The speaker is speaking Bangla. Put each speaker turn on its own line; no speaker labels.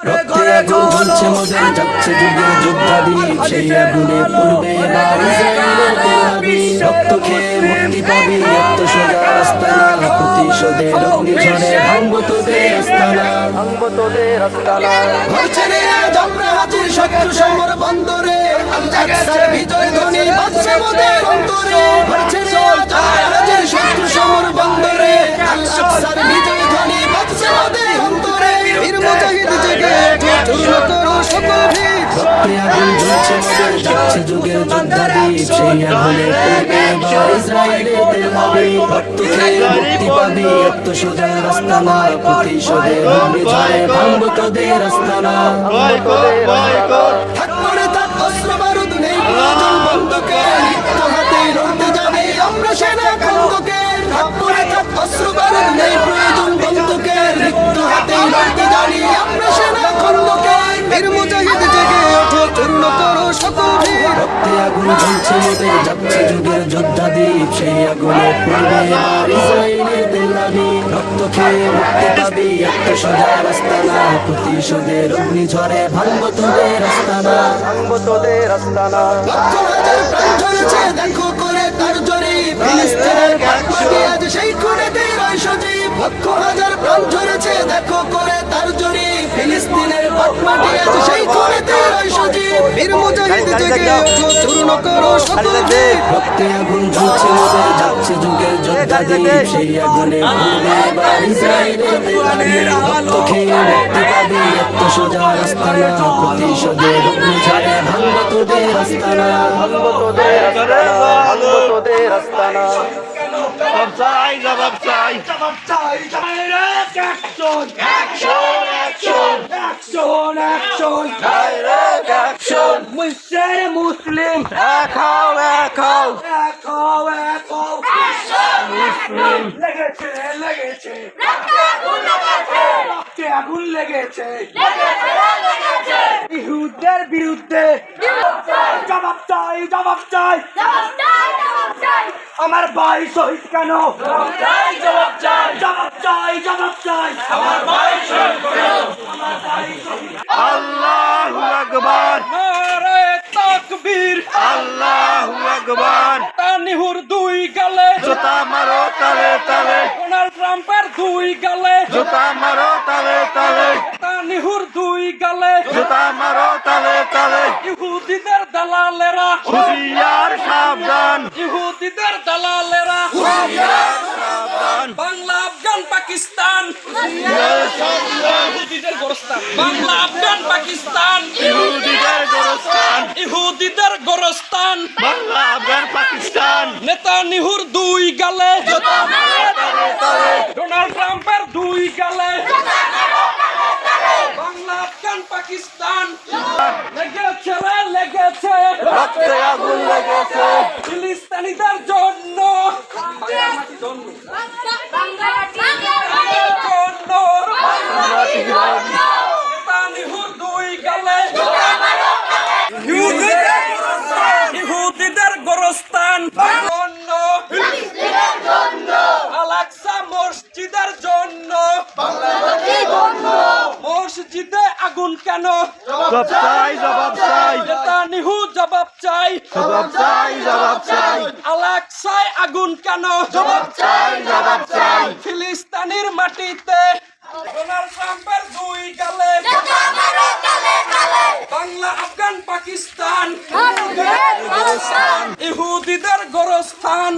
রক্তে আগুন জ্বলছে মোদের যাচ্ছে যুগের যোদ্ধাদীপ সেই আগুনে পড়বে এবার ইসরায়েলের তেলাবি রক্ত খেয়ে মুক্তি পাবি এত সোজা রাস্তা না প্রতিশোধের অগ্নিঝড়ে ভাঙবো তোদের আস্তানা ঘর ছেড়ে আজ আমরা হাজির শত্রু সমর বন্দরে আল-আকসার বিজয় ধ্বনি বাজছে মোদের অন্তরে ঘর ছেড়ে আজ আমরা হাজির শত্রু সমর বন্দরে আল-আকসার বিজয় ধ্বনি বাজছে মোদের অন্তরে বীর মুজাহিদ জেগে চূর্ণ করো সকল ভিত রক্তে আগুন জ্বলছে মোদের যাচ্ছে যুগের যোদ্ধাদীপ সেই আগুনে পড়বে এবার ইসরায়েলের তেলাবি রক্ত খেয়ে মুক্তি পাবি এত সোজা রাস্তা না প্রতিশোধের অগ্নিঝড়ে ভাঙবো তোদের আস্তানা থাক পড়ে থাক অস্ত্র বারুদ নেই প্রয়োজন বন্ধুকে লিপ্ত হাতে লড়তে যাবে আমরা সেনা খন্দকে থাক পড়ে থাক অস্ত্র বারুদ নেই প্রয়োজন বন্ধুকে লিপ্ত হাতে লড়তে জানি আমরা সেনা খন্দকে বীর মুজাহিদ জেগে ওঠো চূর্ণ করো সকল ভিত রক্তে আগুন জ্বলছে মোদের যাচ্ছে যুগের যোদ্ধাদীপ সেই আগুনে পড়বে এবার ইসরায়েলের তেলাবি রক্ত খেয়ে মুক্তি পাবি এত সোজা রাস্তা না প্রতিশোধের অগ্নিঝড়ে ভাঙবো তোদের আস্তানা লক্ষ হাজার প্রাণ ঝরেছে দেখো করে তার জোরে ফিলিস্তিনের ঘাটমাটি আজ সেই খুনেদের রয় সজীব লক্ষ হাজার প্রাণ ঝরেছে দেখো করে তার জোরে ফিলিস্তিনের ঘাটমাটি আজ সেই খুনেদের রয় সজীব বীর মুজাহিদ জেগে ওঠো চূর্ণ করো সকল ভিত রক্তে আগুন জ্বলছে মোদের যাচ্ছে যুগের যোদ্ধাদীপ সেই আগুনে পড়বে এবার ইসরায়েলের তেলাবি রক্ত খেয়ে মুক্তি পাবি এত সোজা রাস্তা না প্রতিশোধের অগ্নিঝড়ে ভাঙবো তোদের আস্তানা
মুসলিম লেগেছে রক্তে আগুন লেগেছে ইহুদের বিরুদ্ধে জবাব চাই আমার ভাই শহীদ কেন জবাব চাই আমার ভাই শহীদ কেন
আল্লাহু আকবার
নারে তাকবীর
আল্লাহু আকবার
তানিহুর দুই গালে
জোতা মারো তালে তালে
ডোনাল্ড ট্রাম্পের দুই গালে
জোতা মারো তালে তালে
তানিহুর দুই গালে
জোতা মারো তালে তালে
ইহুদিদের দালালেরা
হুঁশিয়ার সাবধান
ইহুদিদের দালালেরা
সাবধান
বাংলা আফগান পাকিস্তান ইহুদিদের গোরস্তান বাংলা আফগান পাকিস্তান
ইহুদিদের গোরস্থান
ইহুদিদের গোরস্তান
বাংলা আফগান পাকিস্তান
নেতানিহুর দুই গালে
জোতা মারো তালে তালে
ডোনাল্ড ট্রাম্পের দুই গালে বাংলা আফগান পাকিস্তান লেগেছে
রক্তে আগুন লেগেছে
ফিলিস্তিনিদের জন্য নেতানিহুর দুই গালে ইহুদিদের গোরস্থান আল-আকসা মসজিদের জন্য মসজিদে আগুন কেন
জবাব চাই
নেতানিহু জবাব চাই আল-আকসায় আগুন কেন
জবাব চাই
ফিলিস্তিনের মাটিতে ডোনাল্ড ট্রাম্পের দুই গালে বাংলা আফগান পাকিস্তান ইহুদিদের গোরস্থান